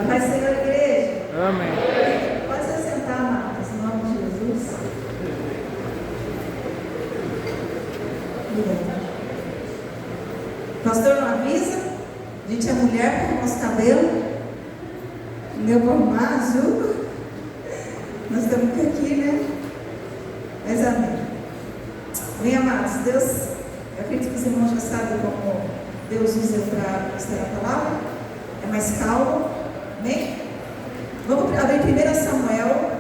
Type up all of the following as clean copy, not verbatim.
Vai, Senhor, igreja. Amém. Pode se sentar, amados, em nome de Jesus. O pastor não avisa? A gente é mulher com o nosso cabelo. Meu arrumar azul. Nós estamos aqui, né? Mas amém. Bem, amados, Deus, eu acredito que os irmãos já sabem como Deus usa para mostrar a palavra. É mais calmo. Amém? Vamos abrir 1 Samuel.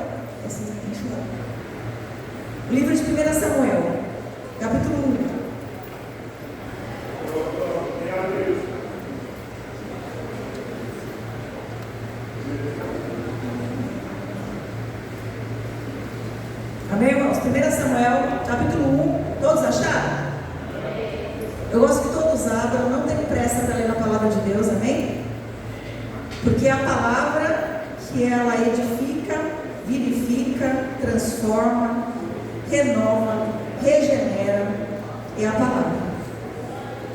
O livro de 1 Samuel, capítulo 1. Amém, irmãos? 1 Samuel, capítulo 1. Todos acharam? Eu gosto que todos abram, não tem pressa para ler a palavra de Deus, amém? Porque a palavra que ela edifica, vivifica, transforma, renova, regenera, é a palavra.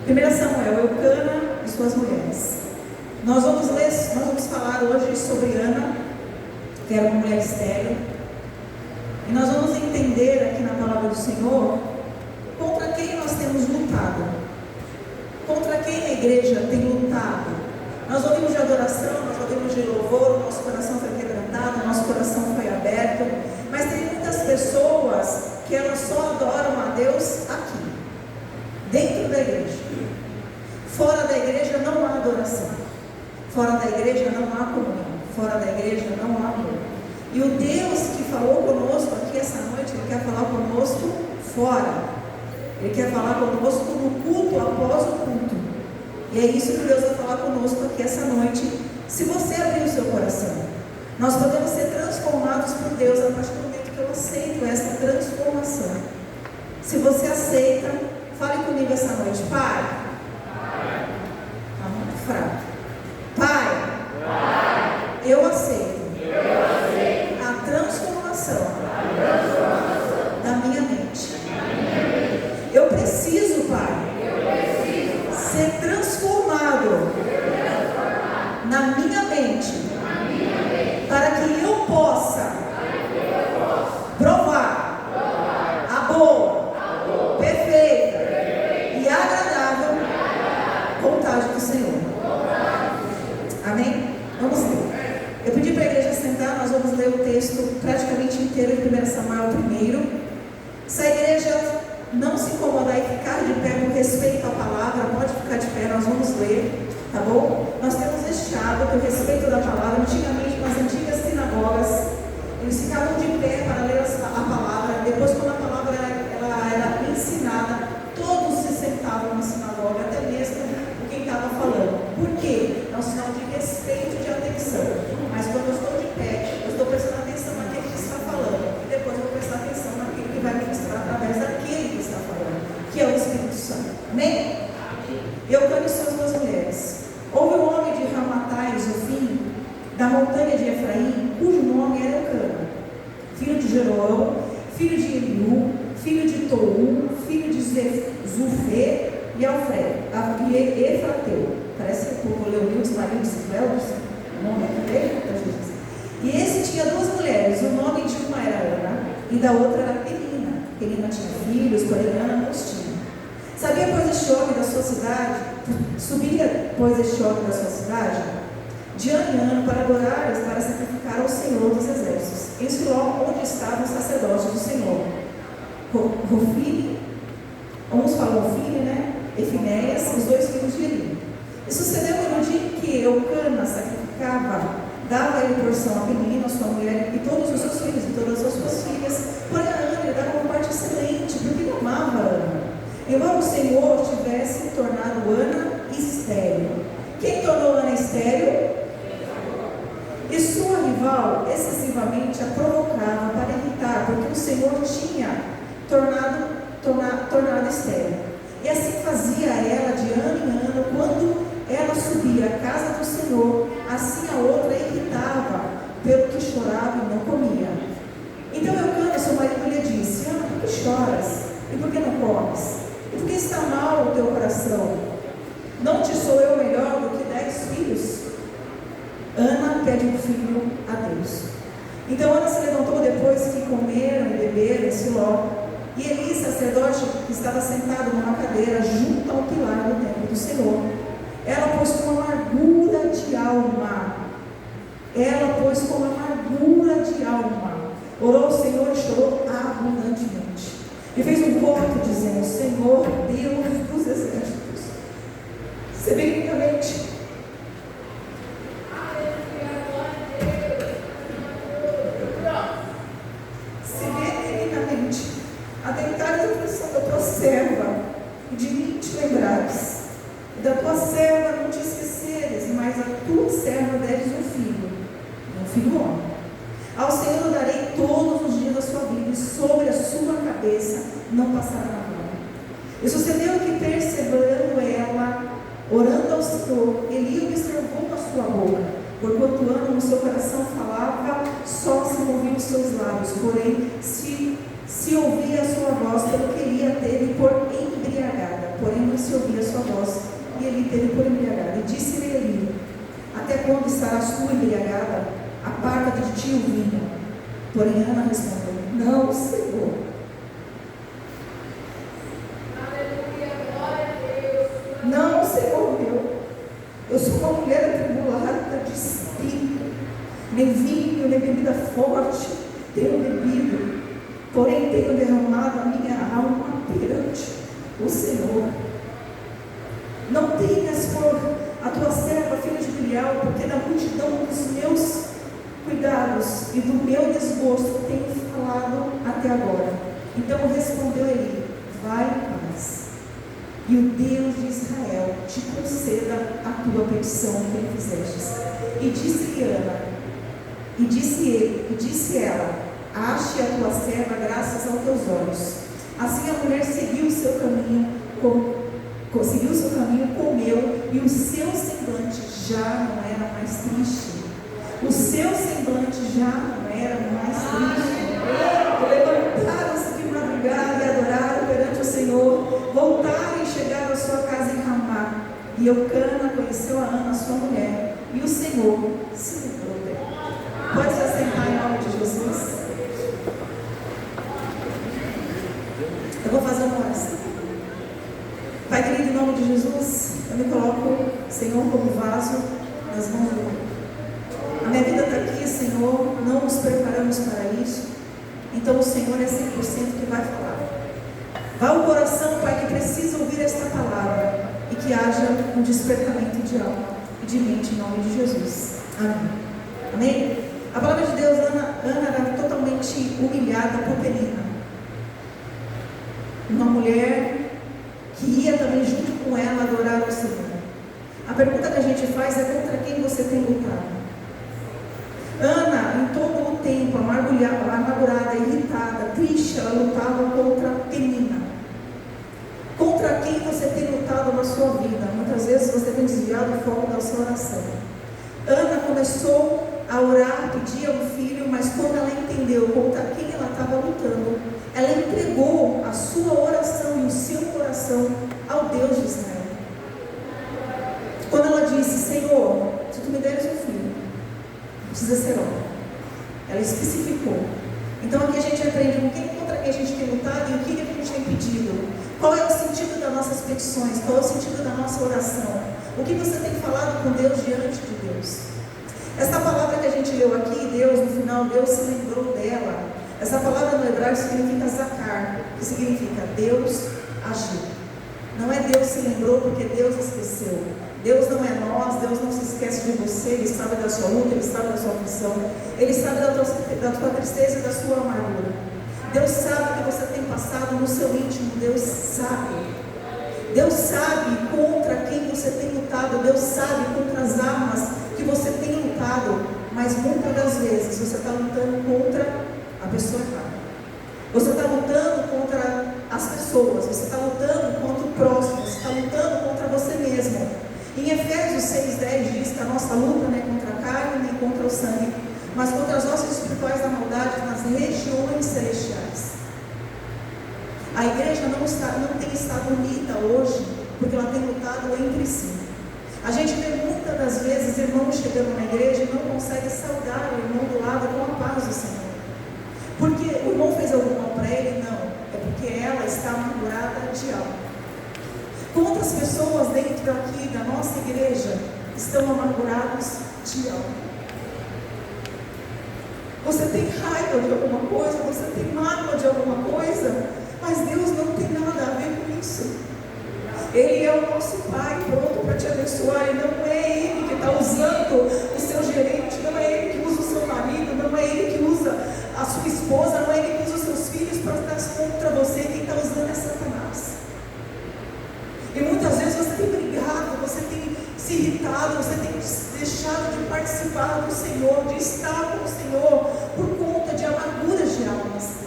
1 Samuel, Eucana e suas mulheres. Nós vamos falar hoje sobre Ana, que era uma mulher estéril. E nós vamos entender aqui na palavra do Senhor contra quem nós temos lutado, contra quem a igreja tem lutado. Nós ouvimos de adoração, nós ouvimos de louvor, o nosso coração foi quebrantado, o nosso coração foi aberto, mas tem muitas pessoas que elas só adoram a Deus aqui, dentro da igreja. Fora da igreja não há adoração, fora da igreja não há comunhão, fora da igreja não há amor. E o Deus que falou conosco aqui essa noite, Ele quer falar conosco fora. Ele quer falar conosco no culto, após o culto. E é isso que Deus vai falar conosco aqui essa noite. Se você abrir o seu coração, nós podemos ser transformados por Deus a partir do momento que eu aceito essa transformação. Se você aceita, fale comigo essa noite. Pai. Está muito fraco. Pai. Eu aceito. A transformação da minha mente. Eu preciso, Pai, ser transformado na minha mente, para que eu possa provar a boa, perfeita e agradável vontade do Senhor. Amém? Vamos ler. Eu pedi para a igreja sentar, nós vamos ler o texto praticamente inteiro em 1 Samuel 1. Se a igreja não se incomodar e ficar de pé com respeito à palavra, pode ficar de pé, nós vamos ler, tá bom? Nós temos este hábito, o respeito da palavra. Antigamente, nas antigas sinagogas, eles ficavam de pé para ler a palavra. Depois, quando a palavra ela era ensinada, todos se sentavam na sinagoga, até mesmo quem estava falando. Por quê? É um sinal de respeito e de atenção. Mas quando eu estou de pé, eu estou prestando atenção naquele que está falando. E depois eu vou prestar atenção naquele que vai ministrar através daquele que está falando, que é o Espírito Santo. Amém? Eucana e suas duas mulheres. Houve um homem de Ramatais, o fim da montanha de Efraim, cujo nome era Eucana, filho de Jeroão, filho de Eliú, filho de Tou, filho de Zufê e Efrateu. Parece que o povo Leonildes, Marildes e Cléudes, o nome dele, e esse tinha duas mulheres. O nome de uma era Ana e da outra era Penina. Penina tinha filhos, porém Ana não os tinha. Sabia, pois, este homem da sua cidade, subia, pois, este homem da sua cidade, de ano em ano, para adorar e para sacrificar ao Senhor dos Exércitos, em Siló, onde estavam os sacerdotes do Senhor. Rofine, uns falam Rofine, né? Efinéias, os dois filhos de Eli. E sucedeu que no dia em que Eucana sacrificava, dava-lhe porção a Penina, sua mulher, e todos os seus filhos, e todas as suas filhas, porém a Ana lhe dava uma parte excelente, porque não amava a Ana. Embora o Senhor tivesse tornado Ana estéril. Quem tornou Ana estéril? E sua rival excessivamente a provocava para irritar, porque o Senhor tinha tornado estéril. E assim fazia ela de ano em ano, quando ela subia à casa do Senhor, assim a outra irritava, pelo que chorava e não comia. Então Eucana, seu marido, lhe disse: Ana, por que choras? E por que não comes? E por que está mal o teu coração? Não te sou eu melhor do que 10 filhos? Ana pede um filho a Deus. Então Ana se levantou depois que comeram e beberam em Siló, e Eli, sacerdote, que estava sentado numa cadeira junto ao pilar do templo do Senhor. Ela, pois, com amargura de alma, orou ao Senhor e chorou abundantemente. E fez um voto dizendo: Senhor, Deus dos exércitos, se benignamente atentares a aflição da tua serva, e de mim te lembrares, e da tua serva não te esqueceres, mas a tua serva deres um filho homem. Ao Senhor darei todos os dias da sua vida, e sobre a sua cabeça não passará nada. E sucedeu que, perseverando ela, orando ao Senhor, Eli observou a sua boca, porquanto Ana no seu coração falava, só se moviam os seus lábios, porém se ouvia a sua voz, pelo que Eli a teve por embriagada. Porém não se ouvia a sua voz, e Eli teve por embriagada. E disse-lhe Eli: até quando estarás tu embriagada? Aparta de ti o vinho. Porém Ana respondeu: não, Senhor. Não, Senhor meu. Eu sou uma mulher atribulada de espírito. Nem vinho, nem bebida forte tenho bebido, porém tenho derramado a minha alma perante o Senhor. Não tenhas por a tua serva, filha de Belial, porque da multidão dos meus cuidados e do meu desgosto tenho falado até agora. Então respondeu Eli: vai em paz, e o Deus de Israel te conceda a tua petição que lhe fizestes. E disse ela: ache a tua serva graças aos teus olhos. Assim a mulher seguiu o seu caminho, comeu, e o seu semblante já não era mais triste. Levantaram-se de madrugada e adoraram perante o Senhor. Voltaram e chegaram à sua casa em Ramá. E Eucana conheceu a Ana, sua mulher, e o Senhor se lembrou dela. Pode se assentar em nome de Jesus. Eu vou fazer uma oração. Pai querido, em nome de Jesus, eu me coloco, Senhor, como vaso nas mãos do Senhor. A minha vida está aqui, Senhor, não nos preparamos para isso. Então o Senhor é 100% que vai falar. Vá ao coração, Pai, que precisa ouvir esta palavra, e que haja um despertamento de alma e de mente em nome de Jesus. Amém. Amém? A palavra de Deus, Ana era totalmente humilhada por Penina, uma mulher que ia também junto com ela adorar o Senhor. A pergunta que a gente faz é: contra quem você tem lutado? Ana, em todo o tempo, amargurada, irritada, triste, ela lutava contra Penina. Contra quem você tem lutado na sua vida? Muitas vezes você tem desviado o foco da sua oração. Ana começou a orar, pedia um filho, mas quando ela entendeu contra quem ela estava lutando, ela entregou a sua oração e o seu coração ao Deus de Israel. Quando ela disse: Senhor, se tu me deres um filho, precisa ser homem. Ela especificou. Então aqui a gente aprende contra quem a gente tem lutado e o que a gente tem pedido. Qual é o sentido das nossas petições? Qual é o sentido da nossa oração? O que você tem falado com Deus diante de Deus? Essa palavra que a gente leu aqui, Deus, no final, Deus se lembrou dela. Essa palavra no hebraico significa zakar, que significa Deus agiu. Não é Deus se lembrou porque Deus esqueceu. Deus não é nós, Deus não se esquece de você, Ele sabe da sua luta, Ele sabe da sua aflição, Ele sabe da tua tristeza e da sua amargura. Deus sabe o que você tem passado no seu íntimo, Deus sabe. Deus sabe contra quem você tem lutado, Deus sabe contra as armas que você tem lutado, mas muitas das vezes você está lutando contra a pessoa errada. Você está lutando contra as pessoas, você está lutando contra o próximo, você está lutando contra você mesmo. Em Efésios 6,10 diz que a nossa luta não é contra a carne nem contra o sangue, mas contra as nossas espirituais da maldade nas regiões celestiais. A igreja não tem estado unida hoje, porque ela tem lutado entre si. A gente vê muitas das vezes irmãos chegando na igreja e não conseguem saudar o irmão do lado com a paz do Senhor. Porque o irmão fez algum mal para ele? Não. É porque ela está amargurada de algo. Quantas pessoas dentro aqui da nossa igreja estão amarguradas de algo? Você tem raiva de alguma coisa, você tem mágoa de alguma coisa, mas Deus não tem nada a ver com isso. Ele é o nosso Pai, pronto para te abençoar, e não é Ele que está usando o seu gerente, não é Ele que usa o seu marido, não é Ele que usa a sua esposa, não é Ele que usa os seus filhos para estar contra você. Quem está usando é Satanás. E muitas vezes você tem brigado, você tem se irritado, você tem deixado de participar do Senhor, de estar com o Senhor, por conta de amarguras de almas.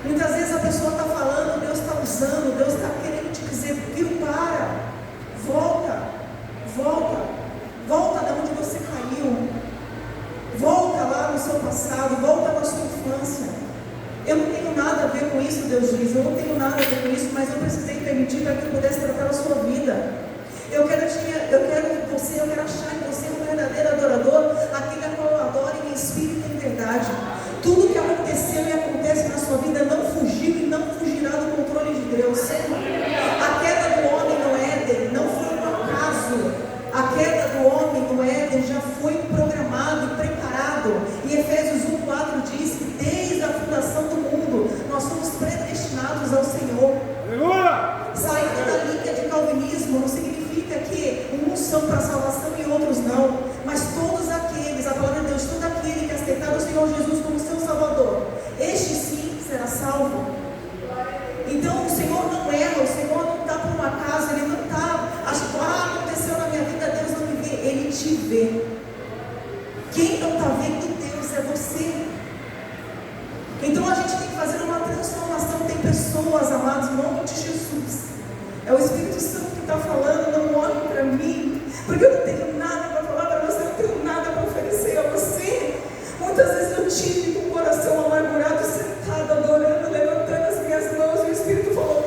Muitas vezes a pessoa está falando, Deus está usando, Deus está querendo te dizer, viu, volta de onde você caiu, volta lá no seu passado, volta na sua infância. Eu não tenho nada a ver com isso, Deus diz, eu não tenho nada a ver com isso, mas eu precisei permitir para que eu pudesse tratar a sua vida. Eu quero achar em você um verdadeiro adorador, aquele a qual eu adoro em espírito e em verdade. Tudo que aconteceu e acontece na sua vida não fugiu e não fugirá do controle de Deus. A queda do homem no Éden não foi um acaso. A queda do homem no Éden já foi programado e preparado. E Efésios 1:4 diz que desde a fundação do mundo nós somos predestinados ao Senhor. Saindo da linha de calvinismo não significa que uns são para a salvação e outros não, mas todos aqueles, a palavra de Deus, todo aquele que aceitar o Senhor Jesus como seu Salvador, este sim será salvo. Então o Senhor não erra, o Senhor não está por um acaso, Ele não está achando, aconteceu na minha vida, Deus não me vê, Ele te vê. Quem não está vendo Deus é você. Então a gente tem que fazer uma transformação. Tem pessoas, amados, em nome de Jesus, é o Espírito Santo que está falando, não olhe para mim, porque eu não tenho nada para falar para você, eu não tenho nada para oferecer a você. Muitas vezes eu tive com o coração amargurado, sentado, adorando, levantando as minhas mãos, e o Espírito falou,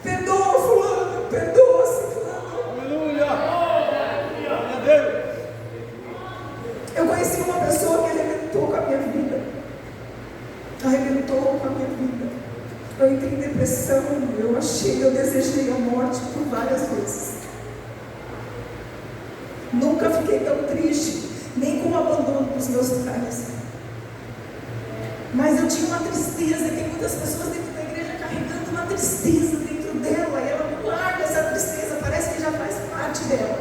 perdoa fulano, perdoa ciclano. Aleluia, Deus. Eu conheci uma pessoa que arrebentou com a minha vida. Eu entrei em depressão, eu desejei a morte por várias vezes. Nunca fiquei tão triste, nem com o abandono dos meus pais. Mas eu tinha uma tristeza, e tem muitas pessoas dentro da igreja carregando uma tristeza dentro dela, e ela não larga essa tristeza, parece que já faz parte dela.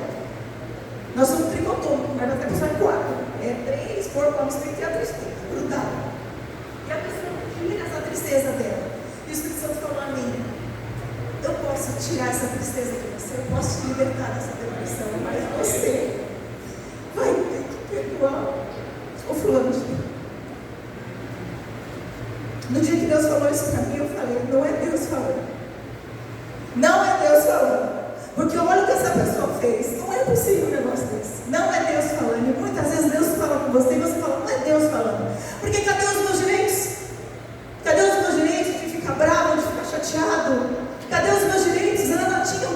Nós somos tricotômicos, mas até pessoa é 4. É 3 por 4, tem que ter a tristeza, grudada. E a pessoa tira essa tristeza dela. E o Espírito Santo falou a mim, eu posso tirar essa tristeza de você, eu posso te libertar dessa depressão, mas você vai ter que perdoar o fulano de Deus. No dia que Deus falou isso para mim, eu falei, não é Deus falando. Não é Deus falando. Porque olha o que essa pessoa fez. Não é possível um negócio desse. Não é Deus falando. E muitas vezes Deus fala com você e você fala, não é Deus falando. Porque cadê os meus direitos? Cadê os meus direitos de ficar bravo, de ficar chateado? Cadê os meus direitos? Ana tinha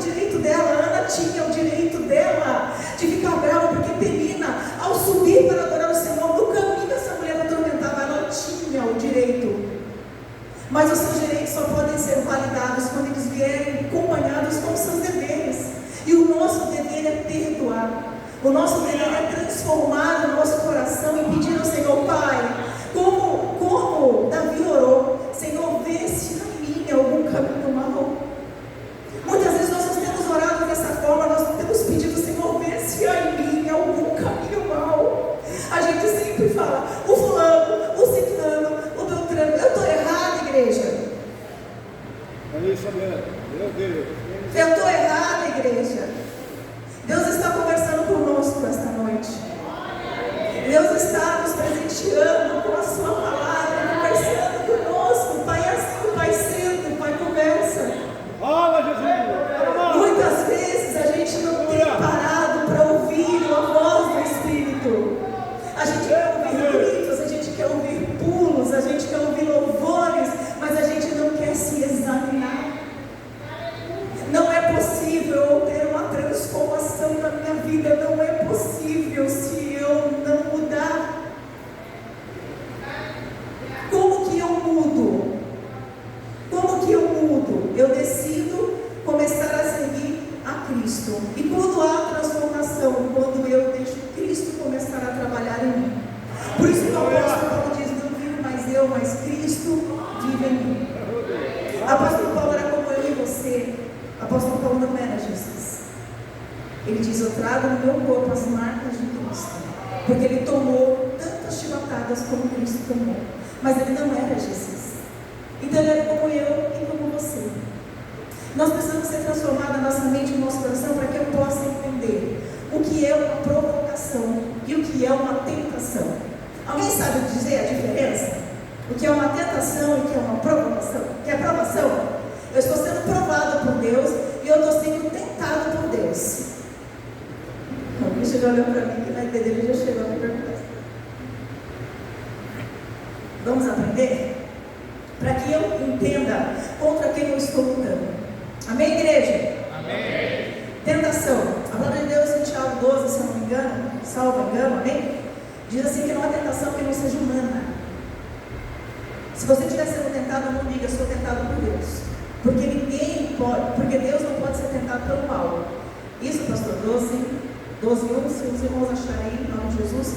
o direito dela de ficar brava, porque Penina, ao subir para adorar o Senhor, no caminho essa mulher atormentava, ela tinha o direito. Mas os seus direitos só podem ser validados quando eles vierem acompanhados com os seus deveres. E o nosso dever é perdoar. O nosso dever é transformar o nosso coração e pedir ao Senhor, Pai, como Davi orou, Senhor, vê se há em mim algum caminho mau. Muitas vezes nós temos orado dessa forma, nós temos pedido, Senhor, vê se há em mim algum caminho mau. A gente sempre fala, o fulano, o ciclano, o beltrano, eu estou errado, igreja. É isso mesmo, meu Deus. Eu estou errada, igreja. Deus está conversando conosco esta noite. Deus está nos presenteando com a sua palavra, conversando conosco. Pai assim, Pai senta, Pai conversa. Fala, Jesus. Muitas vezes a gente não tem parado para ouvir a voz do Espírito. A gente quer ouvir gritos, a gente quer ouvir pulos, a gente quer ouvir louvores, mas a gente não quer se examinar. Não é possível Por isso que o apóstolo Paulo diz: não vivo mais eu, mas Cristo vive em mim. O apóstolo Paulo era como eu e você. O apóstolo Paulo não era Jesus. Ele diz: eu trago no meu corpo as marcas de Cristo, porque ele tomou tantas chibatadas como Cristo tomou, mas ele não era Jesus. Então ele era como eu e como você. Nós precisamos ser transformados na nossa mente e no nosso coração para que eu possa entender o que é uma provocação e o que é uma tentação. Alguém sabe dizer a diferença? O que é uma tentação e o que é uma provocação? O que é provação? Eu estou sendo provado por Deus e eu estou sendo tentado por Deus. O bicho já olhou para mim que na ideia dele já chegou a me perguntar. Vamos aprender? Para que eu entenda contra quem eu estou lutando. Amém, igreja? Amém. Tentação. A palavra de Deus em Tiago 12, se eu não me engano, salvo engano, amém? Diz assim que não há tentação que não seja humana. Se você estiver sendo tentado, não diga: sou tentado por Deus. Porque ninguém pode, porque Deus não pode ser tentado pelo mal. Isso, pastor 12, 1, se os irmãos acharem aí, em nome de Jesus,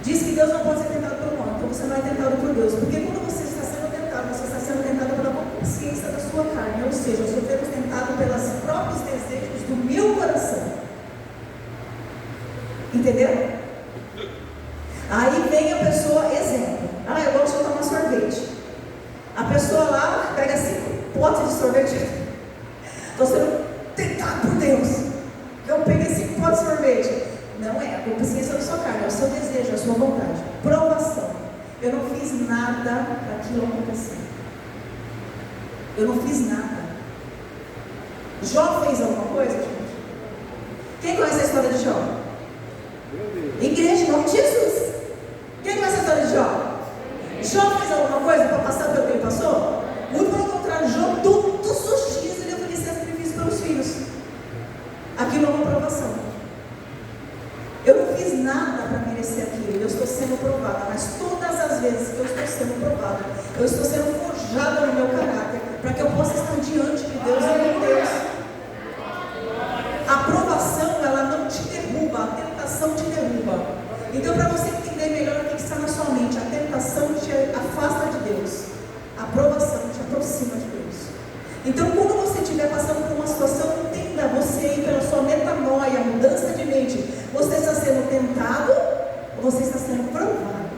diz que Deus não pode ser tentado pelo mal. Então você não é tentado por Deus. Porque quando você está sendo tentado, você está sendo tentado pela consciência da sua carne. Ou seja, você está sendo tentado pelos próprios desejos do meu coração. Entendeu? Aí vem a pessoa, exemplo: eu gosto de tomar sorvete. A pessoa lá pega 5 potes de sorvete. Estou sendo tentado por Deus. Eu peguei 5 potes de sorvete. Não é a consciência da sua carne, é o seu desejo, a sua vontade. Provação. Eu não fiz nada para aquilo acontecer. Eu não fiz nada. Jó fez alguma coisa, gente? Quem conhece a história de Jó? Igreja, em nome de Jesus. Quem conhece a história de Jó? Jó fez alguma coisa para passar pelo que ele passou? Muito pelo contrário, Jó todos os dias ele oferecia sacrifício pelos filhos. Aquilo é uma provação. Eu não fiz nada para merecer aquilo. Eu estou sendo provada, mas todas as vezes que eu estou sendo provada, eu estou sendo forjada no meu caráter, para que eu possa estar diante de Deus e com Deus. A provação, ela não te derruba, a tentação te derruba. Então, para você entender melhor o que está na sua mente, a tentação te afasta de Deus, a provação te aproxima de Deus. Então, quando você estiver passando por uma situação, entenda você aí pela sua metanoia, mudança de mente. Você está sendo tentado ou você está sendo provado?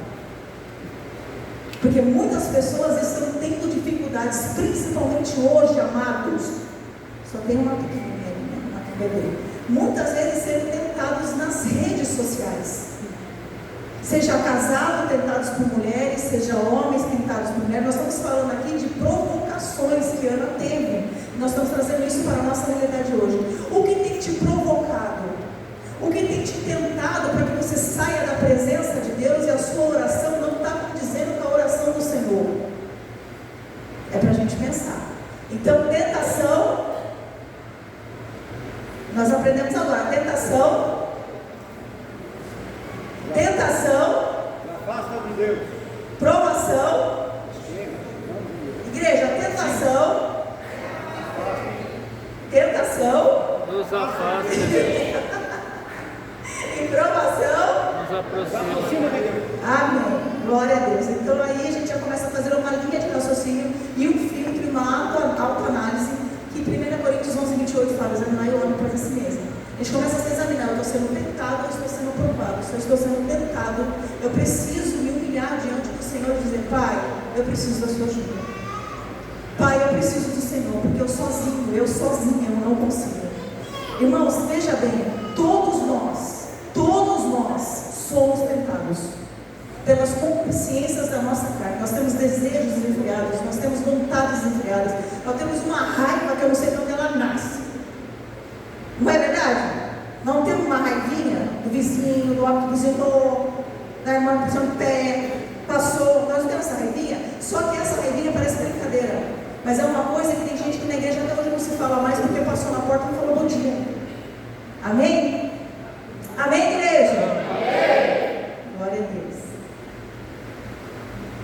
Porque muitas pessoas estão tendo dificuldades, principalmente hoje, amados. Só tem uma pequenininha, uma bebê. Muitas vezes sendo tentados nas redes sociais. Seja casado, tentados por mulheres, seja homens tentados por mulheres. Nós estamos falando aqui de provocações que Ana teve. Nós estamos trazendo isso para a nossa realidade hoje. O que tem te provocado? O que tem te tentado para que você saia da presença de Deus e a sua oração não está condizendo com a oração do Senhor? É para a gente pensar. Então, tentação, nós aprendemos agora, tentação, afasta de Deus. Provação, igreja, tentação, Nos afasta de Deus. e provação, Nos aproxima de Deus. amém, glória a Deus. Então aí a gente já começa a fazer uma linha de raciocínio e um filtro e uma autoanálise, que 1 Coríntios 11:28 fala: examinar o homem para si mesmo. A gente começa a se examinar: eu estou sendo tentado, eu estou sendo provado. Se eu estou sendo tentado, eu preciso me humilhar diante do Senhor e dizer: Pai, eu preciso da sua ajuda. Pai, eu preciso do Senhor, porque eu sozinha eu não consigo. Irmãos, veja bem, todos nós somos tentados pelas consciências da nossa carne. Nós temos desejos desenfreados, nós temos vontades desenfreadas, nós temos uma raiva que eu não sei de onde ela nasce. Não é verdade? Não temos uma raivinha do vizinho, do homem que visitou, da irmã que puxou no pé, passou. Nós não temos essa raivinha, só que essa raivinha parece brincadeira. Mas é uma coisa que tem gente que na igreja até hoje não se fala mais, porque passou na porta e não falou bom dia. Amém? Amém, igreja? Amém. Glória a Deus.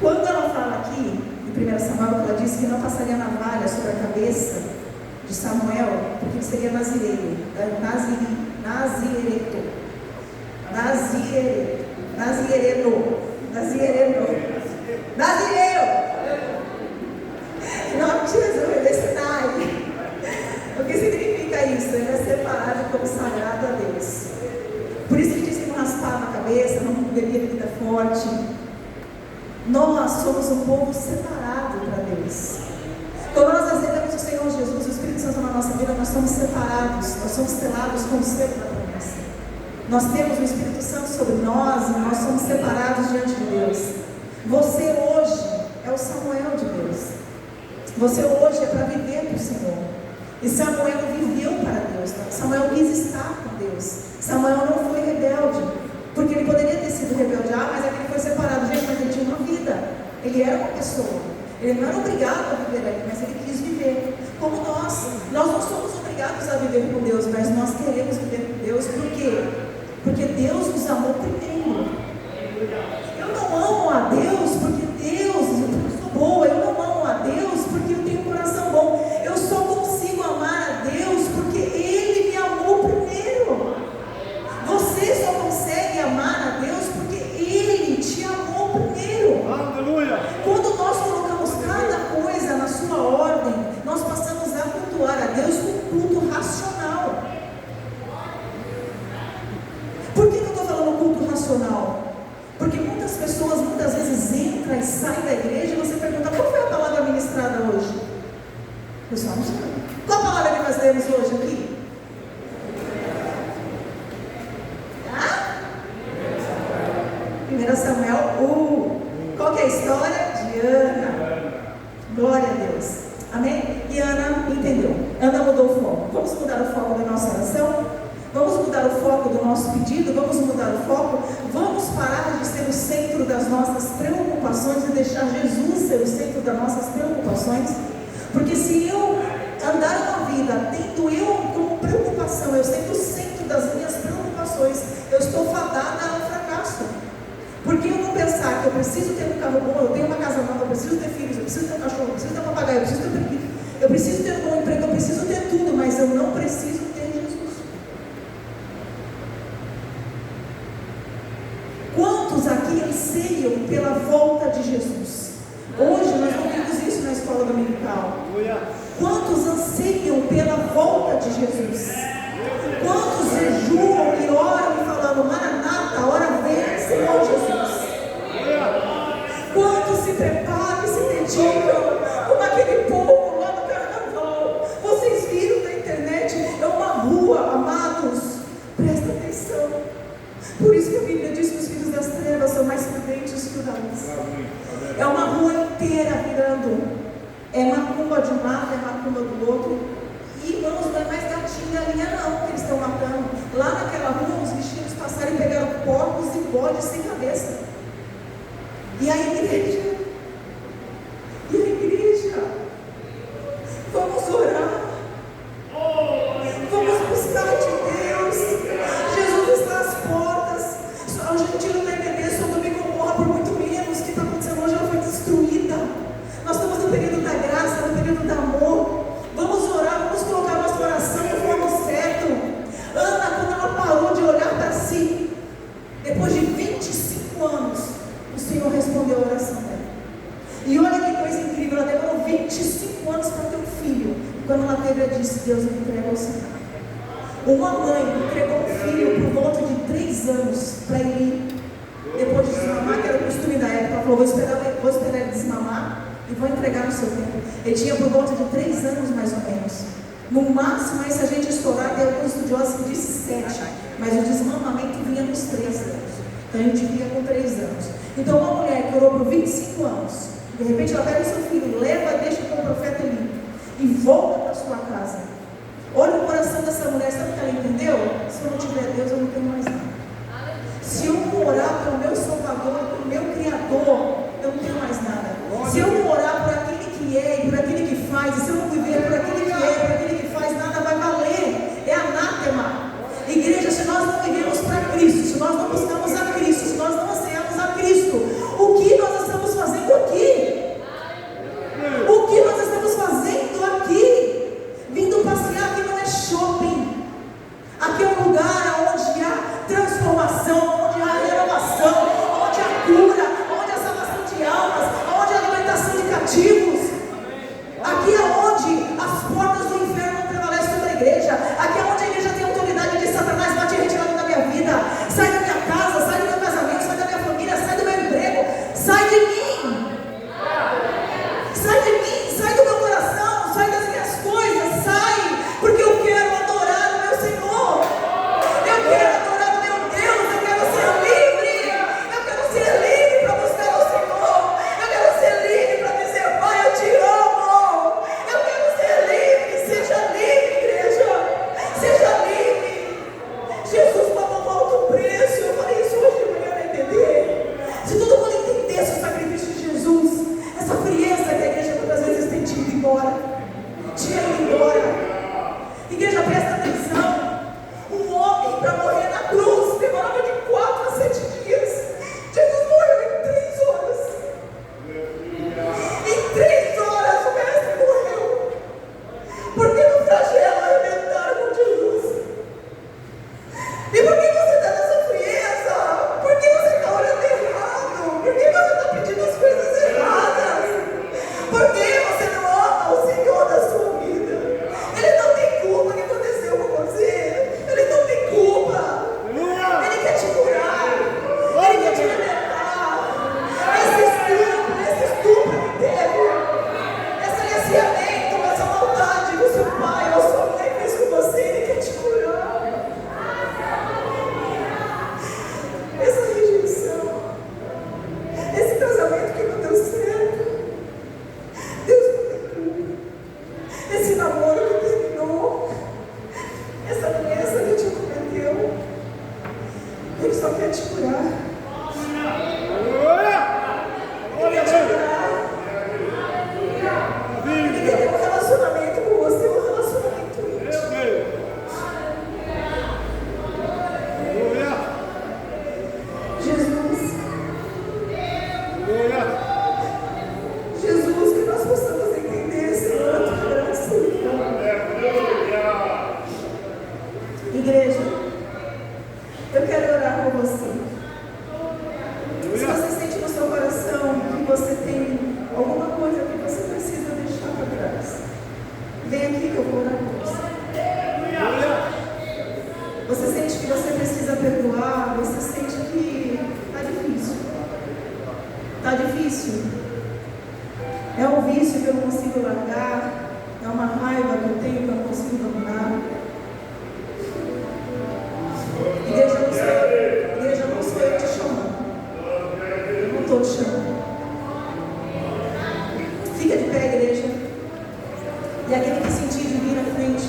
Quando ela fala aqui, em 1 Samuel, ela disse que não passaria navalha sobre a cabeça de Samuel, porque ele seria nazireiro, nazireto. Nazireu. Em nome de Jesus, esse Nai. O que significa isso? Ele é separado como sagrado a Deus. Por isso que dizem não raspar na cabeça, não beber bebida forte. Nós somos um povo separado para Deus. Quando nós recebemos o Senhor Jesus, o Espírito Santo na nossa vida, nós somos separados, nós somos selados com o selo da promessa. Nós temos o Espírito Santo sobre nós e nós somos separados diante de Deus. Você hoje é o Samuel de Deus. Você hoje é para viver para o Senhor. E Samuel viveu para Deus. Samuel quis estar com Deus. Samuel não foi rebelde, porque ele poderia ter sido rebelde, mas é que ele foi separado. Gente, mas ele tinha uma vida. Ele era uma pessoa. Ele não era obrigado a viver ali, mas ele quis viver. Como nós não somos obrigados a viver com Deus, mas nós queremos viver com Deus. Por quê? Porque Deus nos amou primeiro. Eu não amo a Deus porque eu sou boa. Eu não amo a Deus porque eu tenho um coração bom. Eu só consigo amar a Deus porque Ele me amou primeiro. Você só consegue amar a Deus porque Ele te amou primeiro. Aleluia! Quando nós colocamos cada coisa na sua ordem, nós passamos a cultuar a Deus com culto racional. Por que eu estou falando culto racional? Porque muitas pessoas muitas vezes entram e saem da igreja e você pergunta: qual foi a palavra ministrada hoje? O pessoal não sabe. Qual a palavra que nós lemos hoje aqui? Tá? 1 Samuel. Qual que é a história? De Ana. Glória a Deus. Amém? E Ana entendeu. Ana mudou o foco. Vamos mudar o foco da nossa oração? Vamos mudar o foco do nosso pedido? Vamos mudar o foco? Vamos parar de ser o centro das nossas preocupações e deixar Jesus ser o centro das nossas preocupações? Porque se eu andar uma vida tendo eu como preocupação, eu sendo o centro das minhas preocupações, eu estou fadada ao fracasso. Porque eu não pensar que eu preciso ter um carro bom, eu tenho uma casa nova, eu preciso ter filhos, eu preciso ter um cachorro, eu preciso ter um papagaio, eu preciso ter um periquito, eu preciso ter um bom emprego, eu preciso ter tudo, mas eu não preciso ter Jesus. Quantos aqui anseiam pela volta de Jesus? Hoje nós ouvimos isso na escola dominical. Quantos anseiam pela volta de Jesus? Quantos jejuam e oram e falando: Maranata, a hora vem, Senhor Jesus. Quantos se preparam e se dedicam como aquele povo lá no carnaval? Vocês viram na internet? É uma rua, amados. Presta atenção. Por isso que a Bíblia diz que os filhos das trevas são mais prudentes que o da luz. É uma rua inteira virando. É macumba de um lado, é macumba do outro. E irmãos, não é mais gatinha a linha não que eles estão matando. Lá naquela rua os bichinhos passaram e pegaram porcos e bodes sem cabeça. E a igreja? Vamos orar. Vamos buscar de Deus. Jesus está às portas. A gente não vai beber Sodoma e Gomorra por muito menos. O que está acontecendo hoje, ela foi destruída. Nós estamos no período da graça, no período do amor. Vamos orar, vamos colocar a nossa oração no forno certo. Ana, quando ela parou de olhar para si, depois de 25 anos, o Senhor respondeu a oração dela. E olha que coisa incrível, ela demorou 25 anos para ter um filho. E quando ela teve, ela disse: Deus me entrega ao Senhor. Uma mãe entregou um filho por volta de 3 anos para ele, depois de desmamar, que era o costume da época. Ela falou: vou esperar ele desmamar e vou entregar no seu tempo. Ele tinha por volta de 3 anos mais ou menos. No máximo, aí se a gente estourar, tem alguns estudiosos que dizem 7, mas o desmamamento vinha nos 3 anos. Então a gente vinha com 3 anos. Então uma mulher que orou por 25 anos, de repente ela pega o seu filho, leva, deixa com o profeta Eli e volta para sua casa. Olha o coração dessa mulher, sabe o que ela entendeu? Se eu não tiver Deus, eu não tenho mais nada. Se eu não orar pelo meu Salvador, pelo meu Criador, eu não tenho mais nada. Se eu não orar por aquele que é e por aquele que faz, e se eu não viver por aquele que é e por aquele que faz, nada vai valer. É anátema. Igreja, se nós não vivemos para Cristo, se nós não buscamos a Cristo, se nós não ansiamos a Cristo, o que nós estamos fazendo aqui? O que nós estamos vício que eu não consigo largar, é uma raiva que eu tenho que eu não consigo dominar. Igreja, não sou eu te chamando. Eu não estou te chamando. Fica de pé, igreja. E aquele que sentir de vir à frente,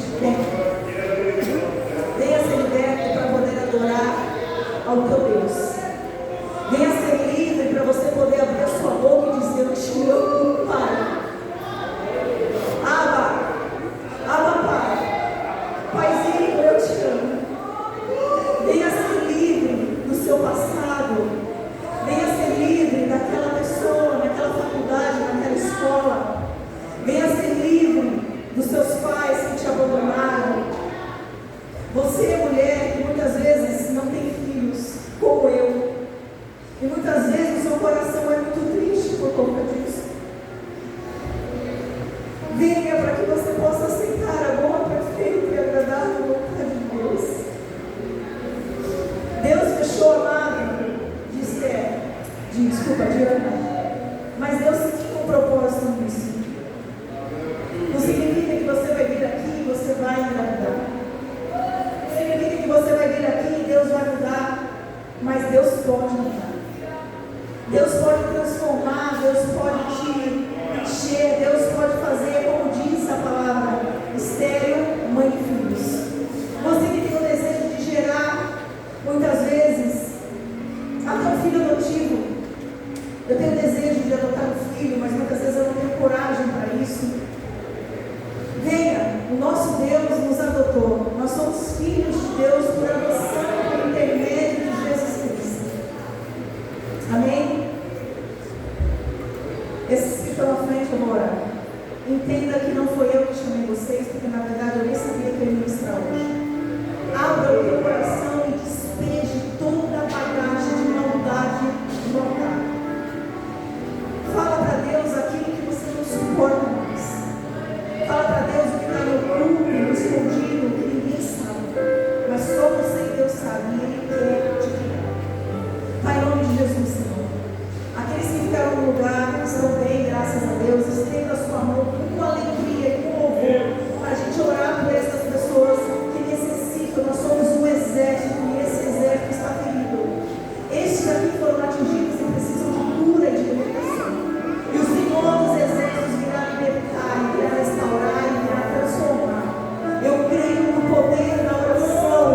venha ser liberto para poder adorar ao teu Deus. Venha ser livre para você poder abrir a sua boca e dizer: eu te amo, Pai. Abba, Pai. Paizinho, eu te amo. Venha ser livre do seu passado. Venha ser livre daquela pessoa, naquela faculdade, naquela escola. Venha ser livre dos seus pais que te abandonaram. Você, mulher, que muitas vezes não tem filhos, como eu. E muitas vezes o seu coração é muito triste por conta disso. Venha para que você possa aceitar a boa, perfeita e agradável vontade de Deus. Deus fechou a madre de Ana, mas Deus tinha um propósito nisso. Não significa que você vai vir aqui e você vai engravidar. Não significa que você vai vir aqui e Deus vai mudar, mas Deus pode mudar. Deus pode transformar, Deus pode te encher, Deus pode fazer, como diz a palavra, estéril, mãe e filhos. Você que tem o desejo de gerar, muitas vezes, até um filho adotivo. Eu tenho o desejo de adotar um filho, mas muitas vezes eu não tenho coragem para isso. Venha, o nosso Deus nos adotou. Nós somos filhos de Deus por adoção, por intermédio de Jesus Cristo. Amém? Esses que estão à frente, eu vou orar. Entenda que não foi eu que chamei vocês, porque na verdade eu nem sabia que eu ia ministrar hoje. Abra o teu coração e despeje toda a bagagem de maldade e vontade. Fala para Deus aquilo que você não suporta mais. Fala para Deus o que está no oculto, no escondido, que ninguém sabe. Mas só você e Deus sabe, e Ele quer te curar. Pai, em nome de Jesus, Senhor. Aqueles que ficaram no lugar, estão bem, graças a Deus. Estenda a sua mão com alegria e com louvor, para a gente orar por essas pessoas que necessitam. Nós somos um exército e esse exército está ferido. Estes aqui foram atingidos e precisam de cura e de libertação. E o Senhor dos exércitos virá libertar, virá restaurar e virá transformar. Eu creio no poder da oração.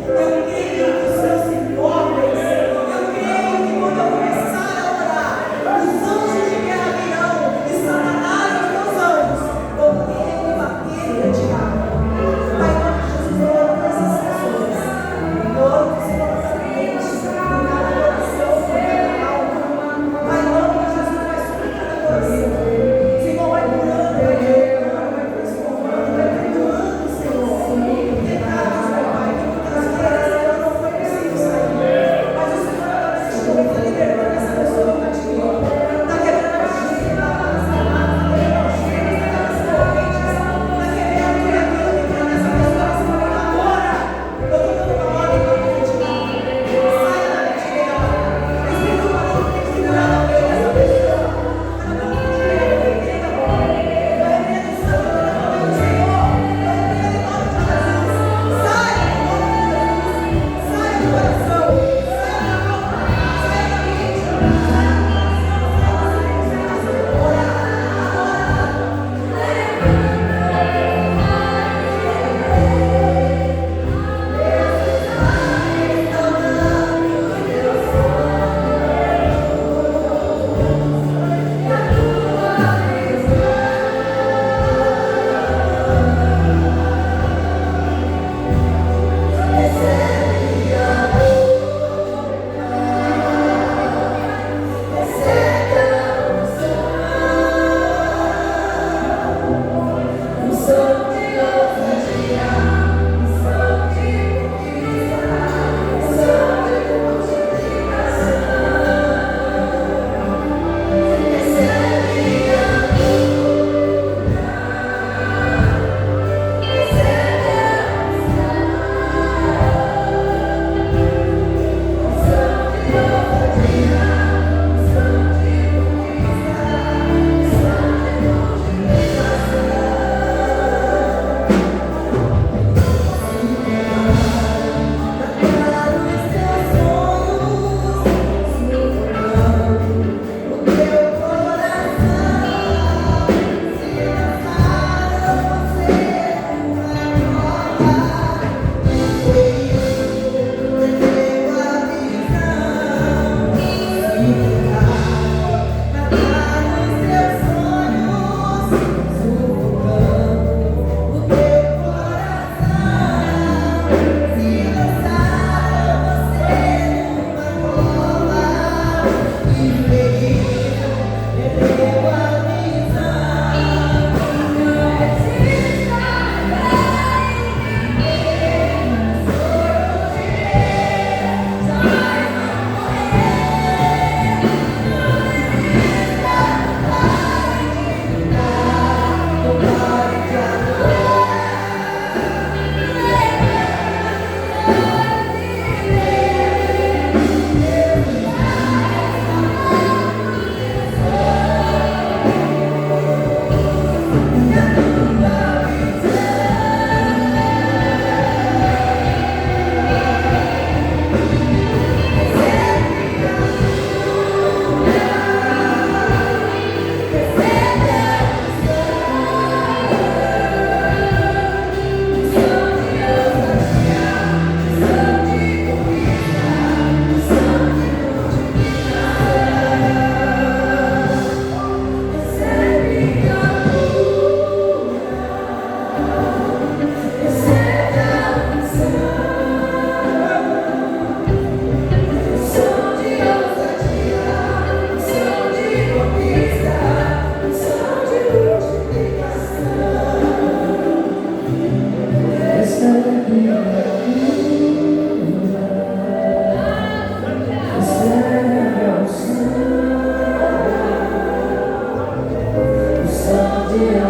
Eu creio que os seus imóveis. Eu creio que quando eu começar a orar, os anjos de guerra virão e Satanás os meus anjos vão ter que bater e retirar. Pai, em nome de Jesus, eu oro por essas pessoas. Eu oro por Senhor nossa mente, por cada coração, por cada alma. Pai, em nome de Jesus, vai suprir cada coração. Senhor, vai curando, vai libertando, vai transformando, vai perdoando, Senhor. Pecados, meu Pai, que muitas vezes eu não foi possível sair. Mas o Senhor agora neste momento está libertando essa pessoa do cativeiro. Está quebrando as dívidas, está quebrando as correntes, está quebrando tudo aquilo que tem nessa pessoa nesse momento. Agora, eu estou dando uma ordem para a mente dela. Saia da mente dela. Espírito maligno tem que segurar a mente dessa pessoa. Para não entender, eu repreendo agora. Eu repreendo o sangue do nome do Senhor. Eu repreendo em nome de Jesus. Saia em nome de Jesus. Saia do coração. Saia da alma. Saia da mente. Saia do coração.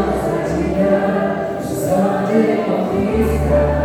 ousadia, só de conquista.